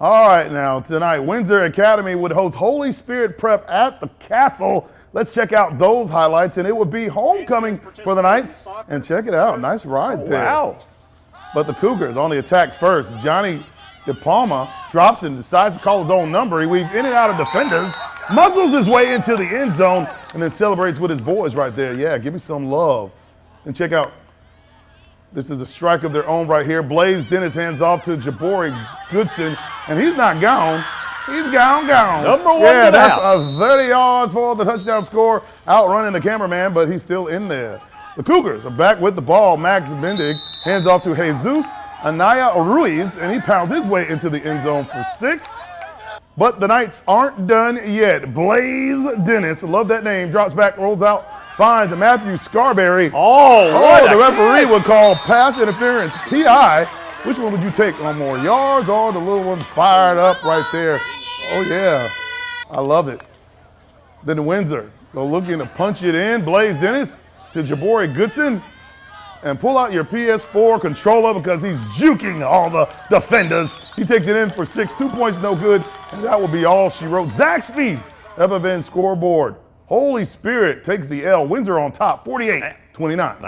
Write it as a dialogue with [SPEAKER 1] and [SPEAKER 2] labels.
[SPEAKER 1] All right, now, tonight, Windsor Academy would host Holy Spirit Prep at the Castle. Let's check out those highlights, and it would be homecoming for the Knights. And check it out, nice ride there.
[SPEAKER 2] Wow.
[SPEAKER 1] But the Cougars on the attack first. Johnny De Palma drops and decides to call his own number. He weaves in and out of defenders, muscles his way into the end zone, and then celebrates with his boys right there. Yeah, give me some love. And check out, this is a strike of their own right here. Blaze Dennis hands off to Jabori Goodson, and he's not gone. He's gone.
[SPEAKER 2] Number one
[SPEAKER 1] yeah,
[SPEAKER 2] to the
[SPEAKER 1] that's
[SPEAKER 2] house.
[SPEAKER 1] 30 yards for the touchdown score, outrunning the cameraman, but he's still in there. The Cougars are back with the ball. Max Bendig hands off to Jesus Anaya Ruiz, and he pounds his way into the end zone for 6. But the Knights aren't done yet. Blaze Dennis, love that name, drops back, rolls out, finds Matthew Scarberry.
[SPEAKER 2] Oh,
[SPEAKER 1] the referee would call pass interference, PI. Which one would you take on more yards or the little one fired up right there? Oh, yeah, I love it. Then Windsor go looking to punch it in. Blaze Dennis to Jabori Goodson. And pull out your PS4 controller because he's juking all the defenders. He takes it in for 6, 2 points, no good. And that will be all she wrote. Zaxby's ever been scoreboard. Holy Spirit takes the L. Windsor on top, 48-29.